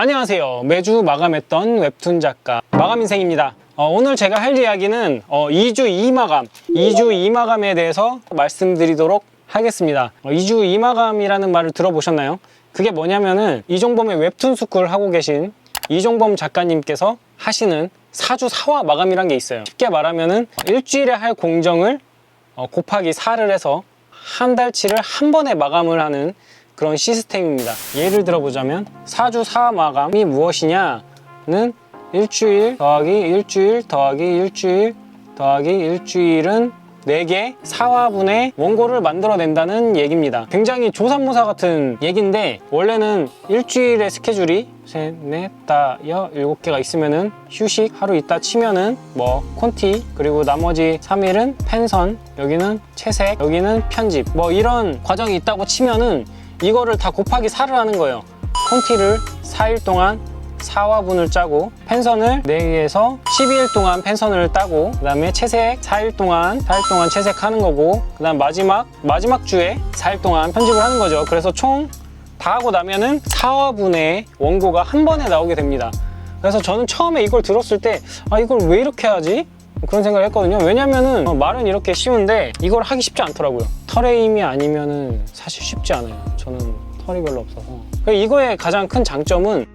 안녕하세요. 매주 마감했던 웹툰 작가 마감인생입니다. 오늘 제가 할 이야기는 2주 2마감 2주 2마감에 대해서 말씀드리도록 하겠습니다. 2주 2마감이라는 말을 들어보셨나요? 그게 뭐냐면은 이종범의 웹툰 스쿨 하고 계신 이종범 작가님께서 하시는 4주 4화 마감이란 게 있어요. 쉽게 말하면은 일주일에 할 공정을 곱하기 4를 해서 한 달치를 한 번에 마감을 하는 그런 시스템입니다. 예를 들어보자면 4주 4화 마감이 무엇이냐는 일주일 더하기 일주일 더하기 일주일 더하기 일주일은 4개 4화분의 원고를 만들어낸다는 얘기입니다. 굉장히 조삼모사 같은 얘기인데, 원래는 일주일의 스케줄이 셋, 넷, 다, 7개가 있으면은 휴식 하루 있다 치면은 뭐 콘티, 그리고 나머지 3일은 펜선, 여기는 채색, 여기는 편집, 뭐 이런 과정이 있다고 치면은 이거를 다 곱하기 4를 하는 거예요. 콘티를 4일 동안 4화분을 짜고, 펜선을 4개에서 12일 동안 펜선을 따고, 그 다음에 채색 4일 동안 채색하는 거고, 그 다음 마지막 주에 4일 동안 편집을 하는 거죠. 그래서 총 다 하고 나면은 4화분의 원고가 한 번에 나오게 됩니다. 그래서 저는 처음에 이걸 들었을 때 이걸 왜 이렇게 하지? 그런 생각을 했거든요. 왜냐면은 말은 이렇게 쉬운데 이걸 하기 쉽지 않더라고요. 털의 힘이 아니면은 사실 쉽지 않아요. 저는 털이 별로 없어서. 이거의 가장 큰 장점은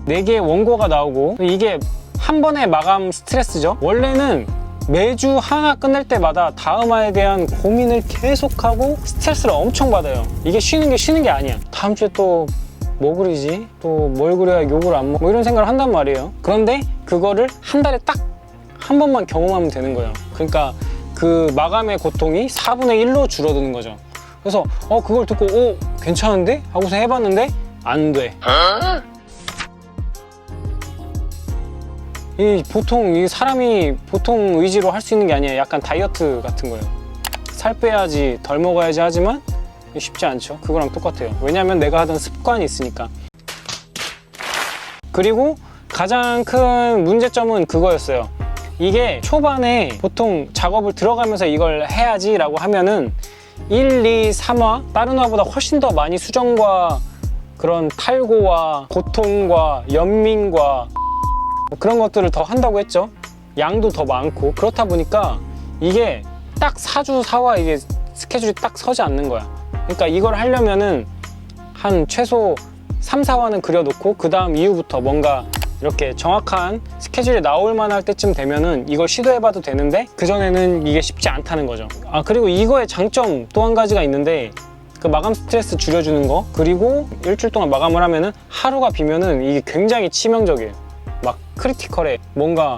4개의 원고가 나오고, 이게 한 번의 마감 스트레스죠. 원래는 매주 하나 끝낼 때마다 다음화에 대한 고민을 계속하고 스트레스를 엄청 받아요. 이게 쉬는 게 아니야. 다음 주에 또 뭐 그리지? 또 뭘 그려야 욕을 안 먹어? 뭐 이런 생각을 한단 말이에요. 그런데 그거를 한 달에 딱 한 번만 경험하면 되는 거예요. 그러니까 그 마감의 고통이 4분의 1로 줄어드는 거죠. 그래서 그걸 듣고 괜찮은데? 하고서 해봤는데 안 돼. 이 사람이 보통 의지로 할 수 있는 게 아니에요. 약간 다이어트 같은 거예요. 살 빼야지, 덜 먹어야지 하지만 쉽지 않죠. 그거랑 똑같아요. 왜냐면 내가 하던 습관이 있으니까. 그리고 가장 큰 문제점은 그거였어요. 이게 초반에 보통 작업을 들어가면서 이걸 해야지 라고 하면은 1, 2, 3화 다른 화보다 훨씬 더 많이 수정과 그런 탈고와 고통과 연민과 그런 것들을 더 한다고 했죠. 양도 더 많고. 그렇다 보니까 이게 딱 4주 4화 이게 스케줄이 딱 서지 않는 거야. 그러니까 이걸 하려면은 한 최소 3, 4화는 그려놓고 그 다음 이후부터 뭔가 이렇게 정확한 스케줄이 나올 만할 때쯤 되면은 이걸 시도해봐도 되는데, 그전에는 이게 쉽지 않다는 거죠. 그리고 이거의 장점 또 한 가지가 있는데, 그 마감 스트레스 줄여주는 거, 그리고 일주일 동안 마감을 하면은 하루가 비면은 이게 굉장히 치명적이에요. 막 크리티컬해.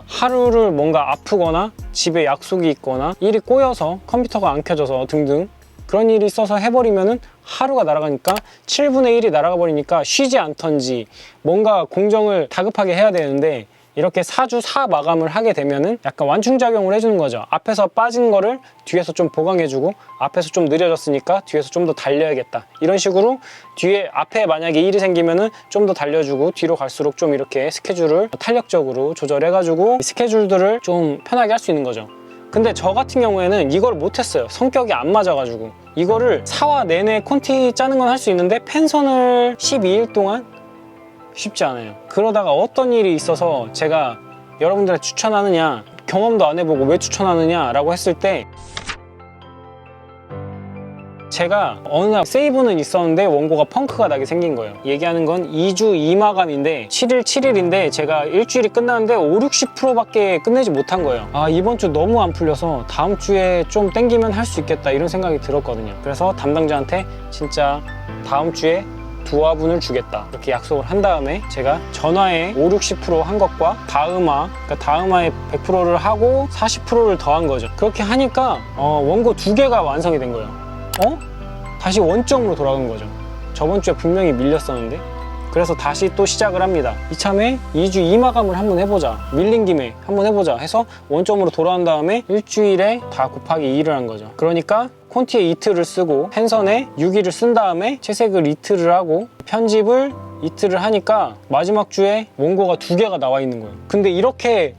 하루를 뭔가 아프거나 집에 약속이 있거나 일이 꼬여서 컴퓨터가 안 켜져서 등등 그런 일이 있어서 해버리면은 하루가 날아가니까 7분의 1이 날아가 버리니까 쉬지 않던지 뭔가 공정을 다급하게 해야 되는데, 이렇게 4주 4 마감을 하게 되면은 약간 완충작용을 해주는 거죠. 앞에서 빠진 거를 뒤에서 좀 보강해주고, 앞에서 좀 느려졌으니까 뒤에서 좀 더 달려야겠다. 이런 식으로 앞에 만약에 일이 생기면은 좀 더 달려주고, 뒤로 갈수록 좀 이렇게 스케줄을 탄력적으로 조절해가지고 스케줄들을 좀 편하게 할 수 있는 거죠. 근데 저 같은 경우에는 이걸 못했어요. 성격이 안 맞아가지고. 이거를 4화 내내 콘티 짜는 건 할 수 있는데 펜선을 12일 동안? 쉽지 않아요. 그러다가 어떤 일이 있어서 제가 여러분들한테 추천하느냐, 경험도 안 해보고 왜 추천하느냐 라고 했을 때, 제가 어느 날 세이브는 있었는데 원고가 펑크가 나게 생긴 거예요. 얘기하는 건 2주 2마감인데 7일 7일인데 제가 일주일이 끝나는데 5, 60%밖에 끝내지 못한 거예요. 이번 주 너무 안 풀려서 다음 주에 좀 땡기면 할 수 있겠다, 이런 생각이 들었거든요. 그래서 담당자한테 진짜 다음 주에 2화분을 주겠다 이렇게 약속을 한 다음에, 제가 전화에 5, 60%한 것과 그러니까 다음화에 100%를 하고 40%를 더한 거죠. 그렇게 하니까 원고 2개가 완성이 된 거예요. 다시 원점으로 돌아간 거죠. 저번 주에 분명히 밀렸었는데. 그래서 다시 또 시작을 합니다. 이참에 2주 2마감을 한번 해보자, 밀린 김에 한번 해보자 해서 원점으로 돌아온 다음에 일주일에 다 곱하기 2를 한 거죠. 그러니까 콘티에 이틀을 쓰고 펜선에 6일을 쓴 다음에 채색을 이틀을 하고 편집을 이틀을 하니까 마지막 주에 원고가 2개가 나와 있는 거예요. 근데 이렇게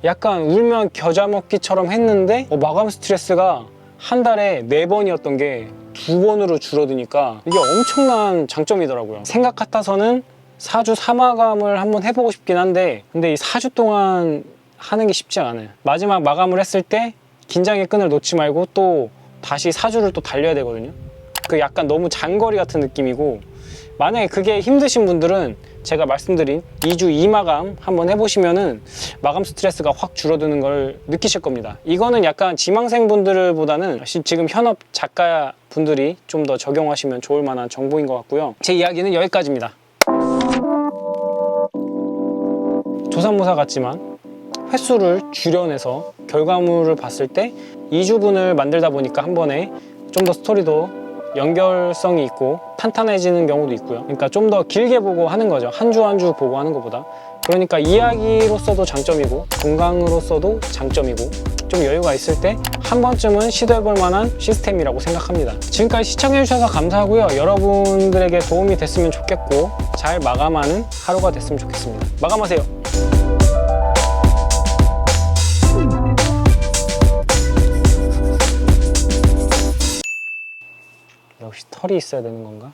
약간 울면 겨자 먹기처럼 했는데 마감 스트레스가 한 달에 4번이었던 게 2번으로 줄어드니까 이게 엄청난 장점이더라고요. 생각 같아서는 4주 3마감을 한번 해보고 싶긴 한데, 근데 이 4주 동안 하는 게 쉽지 않아요. 마지막 마감을 했을 때 긴장의 끈을 놓지 말고 또 다시 4주를 또 달려야 되거든요. 그 약간 너무 장거리 같은 느낌이고, 만약에 그게 힘드신 분들은 제가 말씀드린 2주 2마감 한번 해보시면은 마감 스트레스가 확 줄어드는 걸 느끼실 겁니다. 이거는 약간 지망생 분들보다는 지금 현업 작가 분들이 좀 더 적용하시면 좋을 만한 정보인 것 같고요. 제 이야기는 여기까지입니다. 조삼모사 같지만 횟수를 줄여내서 결과물을 봤을 때 2주분을 만들다 보니까 한 번에 좀 더 스토리도 연결성이 있고 탄탄해지는 경우도 있고요. 그러니까 좀 더 길게 보고 하는 거죠. 한 주 한 주 보고 하는 것보다. 그러니까 이야기로서도 장점이고 건강으로서도 장점이고, 좀 여유가 있을 때 한 번쯤은 시도해볼 만한 시스템이라고 생각합니다. 지금까지 시청해주셔서 감사하고요. 여러분들에게 도움이 됐으면 좋겠고 잘 마감하는 하루가 됐으면 좋겠습니다. 마감하세요. 역시 털이 있어야 되는 건가?